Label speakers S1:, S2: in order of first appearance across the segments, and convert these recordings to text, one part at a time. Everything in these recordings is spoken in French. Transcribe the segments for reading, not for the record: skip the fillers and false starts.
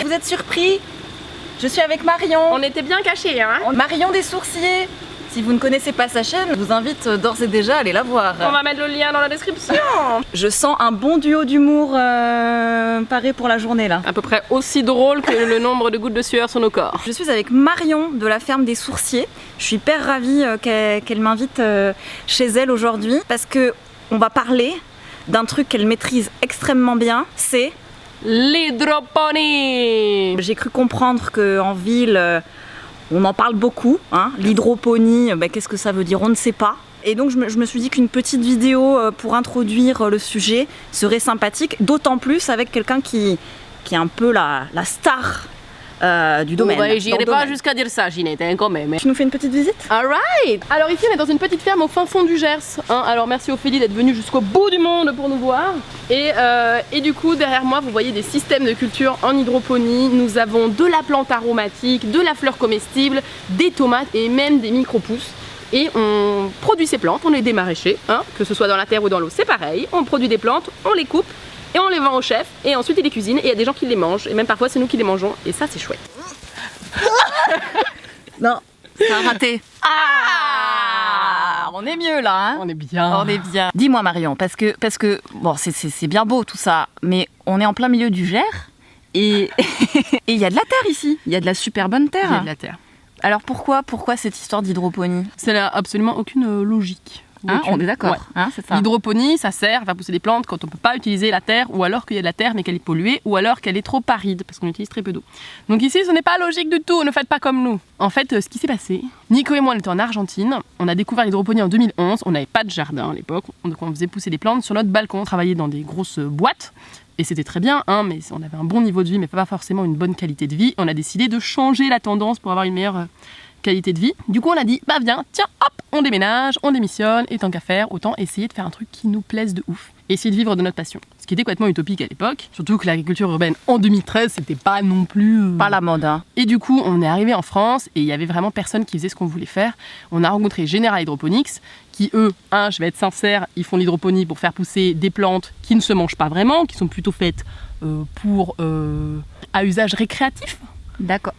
S1: Vous êtes surpris? Je suis avec Marion.
S2: On était bien cachés, hein.
S1: Marion des Sourciers. Si vous ne connaissez pas sa chaîne, je vous invite d'ores et déjà à aller la voir.
S2: On va mettre le lien dans la description.
S1: Je sens un bon duo d'humour paré pour la journée là.
S2: À peu près aussi drôle que le nombre de gouttes de sueur sur nos corps.
S1: Je suis avec Marion de la ferme des Sourciers. Je suis hyper ravie qu'elle m'invite chez elle aujourd'hui parce que on va parler d'un truc qu'elle maîtrise extrêmement bien, c'est
S2: l'hydroponie.
S1: J'ai cru comprendre qu'en ville, on en parle beaucoup, hein. L'hydroponie, qu'est-ce que ça veut dire? On ne sait pas. Et donc je me suis dit qu'une petite vidéo pour introduire le sujet serait sympathique, d'autant plus avec quelqu'un qui est un peu la star du domaine.
S2: Ouais, j'irai pas jusqu'à dire ça, Ginette, hein, quand même.
S1: Tu nous fais une petite visite?
S2: Alright. Alors ici on est dans une petite ferme au fin fond du Gers, hein. Alors merci Ophélie d'être venue jusqu'au bout du monde pour nous voir. Et du coup derrière moi vous voyez des systèmes de culture en hydroponie. Nous avons de la plante aromatique, de la fleur comestible, des tomates et même des micro-pousses. Et on produit ces plantes, on les démaraîchait, hein, que ce soit dans la terre ou dans l'eau, c'est pareil. On produit des plantes, on les coupe et on les vend au chef et ensuite il les cuisine et il y a des gens qui les mangent et même parfois c'est nous qui les mangeons et ça c'est chouette.
S1: Non, ça a raté. Ah, on est mieux là, hein?
S2: On est bien.
S1: On est bien. Dis-moi Marion, parce que bon, c'est bien beau tout ça, mais on est en plein milieu du Gers et il y a de la terre ici. Il y a de la super bonne terre.
S2: Il y a de la terre.
S1: Alors pourquoi cette histoire d'hydroponie?
S2: Ça n'a absolument aucune logique.
S1: Hein, on est d'accord,
S2: ouais.
S1: Hein, c'est ça.
S2: L'hydroponie, ça sert à faire pousser des plantes quand on ne peut pas utiliser la terre, ou alors qu'il y a de la terre mais qu'elle est polluée, ou alors qu'elle est trop aride, parce qu'on utilise très peu d'eau. Donc ici, ce n'est pas logique du tout, ne faites pas comme nous. En fait, ce qui s'est passé, Nico et moi, on était en Argentine, on a découvert l'hydroponie en 2011, on n'avait pas de jardin à l'époque, donc on faisait pousser des plantes sur notre balcon, on travaillait dans des grosses boîtes, et c'était très bien, hein, mais on avait un bon niveau de vie, mais pas forcément une bonne qualité de vie. On a décidé de changer la tendance pour avoir une meilleure qualité de vie. Du coup on a dit bah viens, tiens hop, on déménage, on démissionne et tant qu'à faire, autant essayer de faire un truc qui nous plaise de ouf. Essayer de vivre de notre passion. Ce qui était complètement utopique à l'époque, surtout que l'agriculture urbaine en 2013 c'était pas non plus...
S1: Pas la mode, hein.
S2: Et du coup on est arrivé en France et il y avait vraiment personne qui faisait ce qu'on voulait faire. On a rencontré General Hydroponics qui eux, je vais être sincère, ils font l'hydroponie pour faire pousser des plantes qui ne se mangent pas vraiment, qui sont plutôt faites à usage récréatif.
S1: D'accord.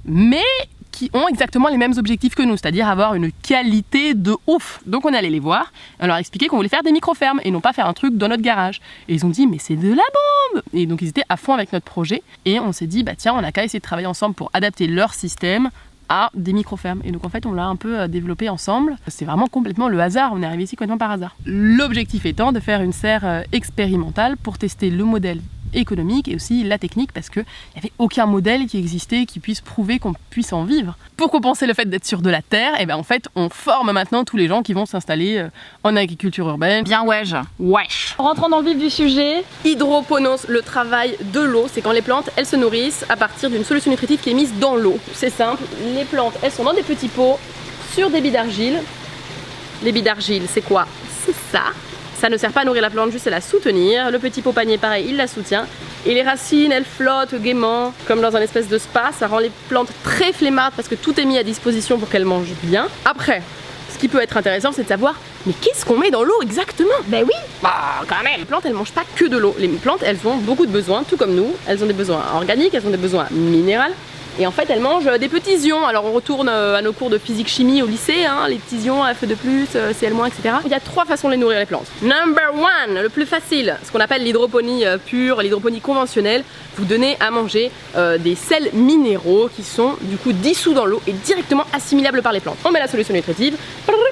S2: Mais qui ont exactement les mêmes objectifs que nous, c'est-à-dire avoir une qualité de ouf. Donc on est allé les voir, on leur a expliqué qu'on voulait faire des micro-fermes et non pas faire un truc dans notre garage. Et ils ont dit mais c'est de la bombe! Et donc ils étaient à fond avec notre projet et on s'est dit bah tiens, on a qu'à essayer de travailler ensemble pour adapter leur système à des micro-fermes. Et donc en fait on l'a un peu développé ensemble. C'est vraiment complètement le hasard, on est arrivé ici complètement par hasard. L'objectif étant de faire une serre expérimentale pour tester le modèle économique et aussi la technique parce qu'il n'y avait aucun modèle qui existait qui puisse prouver qu'on puisse en vivre. Pour compenser le fait d'être sur de la terre, et ben en fait on forme maintenant tous les gens qui vont s'installer en agriculture urbaine.
S1: Bien wesh.
S2: Wesh.
S1: Rentrons dans le vif du sujet.
S2: Hydroponos, le travail de l'eau, c'est quand les plantes elles se nourrissent à partir d'une solution nutritive qui est mise dans l'eau. C'est simple, les plantes elles sont dans des petits pots sur des billes d'argile. Les billes d'argile c'est quoi? C'est ça. Ça ne sert pas à nourrir la plante, juste à la soutenir. Le petit pot panier, pareil, il la soutient. Et les racines, elles flottent gaiement, comme dans un espèce de spa. Ça rend les plantes très flemmardes parce que tout est mis à disposition pour qu'elles mangent bien. Après, ce qui peut être intéressant, c'est de savoir, mais qu'est-ce qu'on met dans l'eau exactement? Ben oui, bah quand même. Les plantes, elles mangent pas que de l'eau. Les plantes, elles ont beaucoup de besoins, tout comme nous. Elles ont des besoins organiques, elles ont des besoins minéraux. Et en fait, elles mangent des petits ions. Alors on retourne à nos cours de physique-chimie au lycée, hein, les petits ions, Fe+, Cl-, etc. Il y a 3 façons de les nourrir les plantes. Number 1, le plus facile, ce qu'on appelle l'hydroponie pure, l'hydroponie conventionnelle. Vous donnez à manger des sels minéraux qui sont du coup dissous dans l'eau et directement assimilables par les plantes. On met la solution nutritive,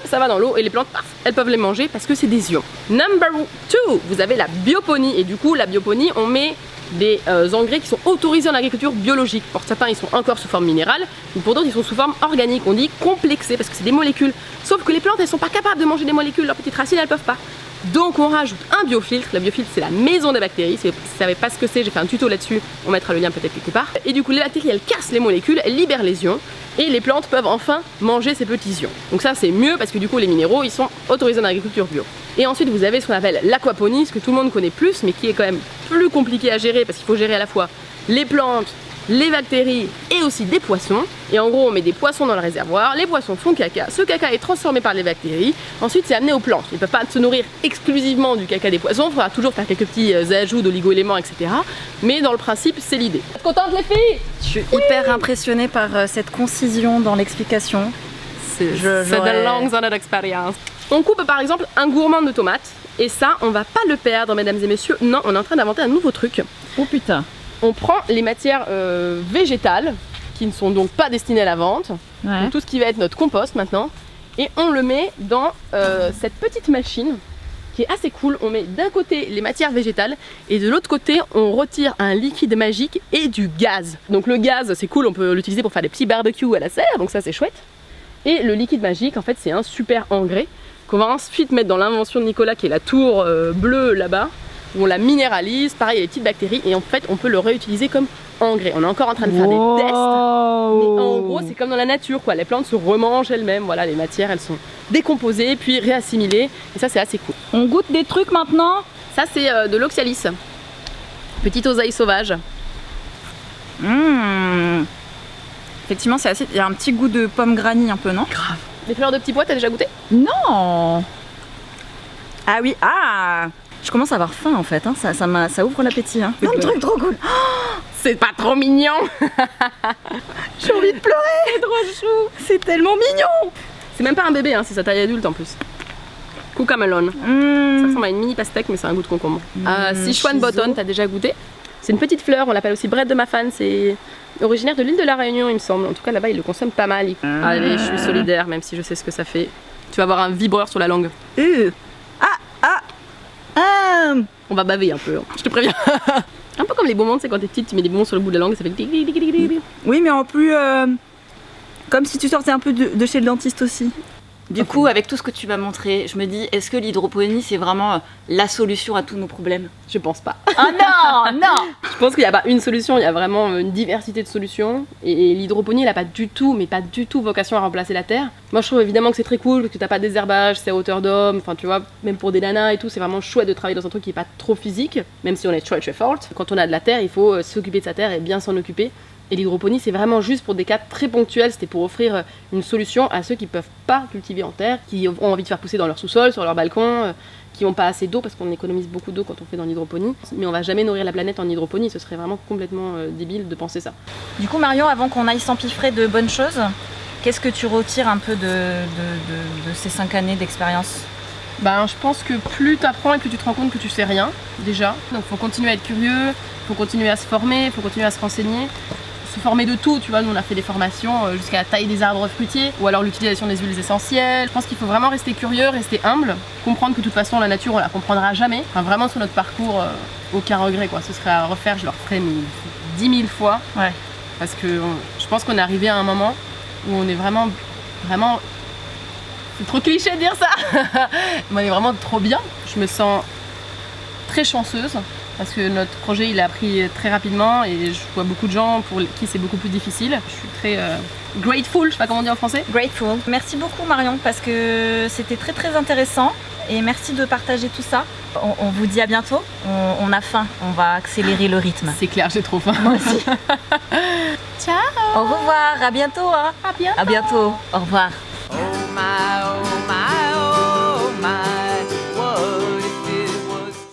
S2: ça va dans l'eau et les plantes, paf, elles peuvent les manger parce que c'est des ions. Number 2, vous avez la bioponie et du coup la bioponie, on met des engrais qui sont autorisés en agriculture biologique. Pour certains ils sont encore sous forme minérale, mais pour d'autres ils sont sous forme organique, on dit complexés parce que c'est des molécules. Sauf que les plantes elles sont pas capables de manger des molécules, leurs petites racines elles peuvent pas. Donc on rajoute un biofiltre, le biofiltre c'est la maison des bactéries, si vous ne savez pas ce que c'est, j'ai fait un tuto là-dessus, on mettra le lien peut-être quelque part. Et du coup les bactéries elles cassent les molécules, elles libèrent les ions et les plantes peuvent enfin manger ces petits ions. Donc ça c'est mieux parce que du coup les minéraux ils sont autorisés en agriculture bio. Et ensuite vous avez ce qu'on appelle l'aquaponie, ce que tout le monde connaît plus mais qui est quand même plus compliqué à gérer parce qu'il faut gérer à la fois les plantes les bactéries et aussi des poissons. Et en gros, on met des poissons dans le réservoir, les poissons font caca, ce caca est transformé par les bactéries, ensuite c'est amené aux plantes. Ils ne peuvent pas se nourrir exclusivement du caca des poissons, il faudra toujours faire quelques petits ajouts d'oligo-éléments, etc. Mais dans le principe, c'est l'idée. Contente les filles?
S1: Je suis hyper impressionnée par cette concision dans l'explication.
S2: C'est de longues années d'expérience. On coupe par exemple un gourmand de tomates, et ça, on va pas le perdre, mesdames et messieurs. Non, on est en train d'inventer un nouveau truc.
S1: Oh putain.
S2: On prend les matières végétales, qui ne sont donc pas destinées à la vente, donc tout ce qui va être notre compost maintenant, et on le met dans cette petite machine qui est assez cool. On met d'un côté les matières végétales et de l'autre côté on retire un liquide magique et du gaz. Donc le gaz c'est cool, on peut l'utiliser pour faire des petits barbecues à la serre, donc ça c'est chouette. Et le liquide magique en fait c'est un super engrais qu'on va ensuite mettre dans l'invention de Nicolas qui est la tour bleue là-bas, où on la minéralise, pareil il y a des petites bactéries et en fait on peut le réutiliser comme engrais. On est encore en train de faire des tests, mais en gros c'est comme dans la nature quoi, les plantes se remangent elles-mêmes, voilà, les matières elles sont décomposées puis réassimilées et ça c'est assez cool.
S1: On goûte des trucs maintenant.
S2: Ça c'est de l'oxalis, petite oseille sauvage.
S1: Effectivement c'est assez, il y a un petit goût de pomme granny un peu, non?
S2: Grave. Les fleurs de petits pois, t'as déjà goûté?
S1: Non. Ah oui, je commence à avoir faim en fait, hein. Ça ouvre l'appétit. Hein.
S2: Un truc trop cool. C'est pas trop mignon.
S1: J'ai envie de pleurer.
S2: C'est trop chou.
S1: C'est tellement mignon.
S2: C'est même pas un bébé, hein, c'est sa taille adulte en plus. Cucamelon. Ça ressemble à une mini pastèque mais c'est un goût de concombre. Sichuan Button, t'as déjà goûté? C'est une petite fleur, on l'appelle aussi Brette de Mafan, c'est originaire de l'île de la Réunion il me semble. En tout cas là-bas ils le consomment pas mal. Allez, je suis solidaire même si je sais ce que ça fait. Tu vas avoir un vibreur sur la langue. On va baver un peu, hein. Je te préviens. Un peu comme les bonbons, c'est quand t'es petite, tu mets des bonbons sur le bout de la langue et ça fait.
S1: Oui, mais en plus, comme si tu sortais un peu de chez le dentiste aussi. Du coup, avec tout ce que tu m'as montré, je me dis, est-ce que l'hydroponie, c'est vraiment la solution à tous nos problèmes?
S2: Je pense pas.
S1: Ah non, non.
S2: Je pense qu'il n'y a pas une solution, il y a vraiment une diversité de solutions. Et l'hydroponie, elle n'a pas du tout, mais pas du tout vocation à remplacer la terre. Moi, je trouve évidemment que c'est très cool, parce que t'as pas de désherbage, c'est à hauteur d'homme. Enfin, tu vois, même pour des nanas et tout, c'est vraiment chouette de travailler dans un truc qui est pas trop physique, même si on est très forte. Quand on a de la terre, il faut s'occuper de sa terre et bien s'en occuper. Et l'hydroponie, c'est vraiment juste pour des cas très ponctuels. C'était pour offrir une solution à ceux qui peuvent pas cultiver en terre, qui ont envie de faire pousser dans leur sous-sol, sur leur balcon, qui n'ont pas assez d'eau, parce qu'on économise beaucoup d'eau quand on fait dans l'hydroponie. Mais on va jamais nourrir la planète en hydroponie, ce serait vraiment complètement débile de penser ça.
S1: Du coup, Marion, avant qu'on aille s'empiffrer de bonnes choses, qu'est-ce que tu retires un peu de ces 5 années d'expérience?
S2: Ben, je pense que plus tu apprends et plus tu te rends compte que tu sais rien, déjà. Donc il faut continuer à être curieux, il faut continuer à se former, il faut continuer à se renseigner. Se former de tout, tu vois, nous on a fait des formations jusqu'à la taille des arbres fruitiers ou alors l'utilisation des huiles essentielles. Je pense qu'il faut vraiment rester curieux, rester humble, comprendre que de toute façon la nature on la comprendra jamais. Enfin vraiment sur notre parcours, aucun regret quoi, ce serait à refaire, je le referais 10 000 fois.
S1: Ouais.
S2: Parce que je pense qu'on est arrivé à un moment où on est vraiment, c'est trop cliché de dire ça, mais on est vraiment trop bien. Je me sens très chanceuse. Parce que notre projet il a appris très rapidement et je vois beaucoup de gens pour qui c'est beaucoup plus difficile. Je suis très grateful, je sais pas comment on dit en français.
S1: Grateful. Merci beaucoup Marion parce que c'était très très intéressant et merci de partager tout ça. On vous dit à bientôt, on a faim, on va accélérer le rythme.
S2: C'est clair, j'ai trop faim.
S1: Moi aussi.
S2: Ciao.
S1: Au revoir, à bientôt. Hein.
S2: À bientôt.
S1: À bientôt, au revoir.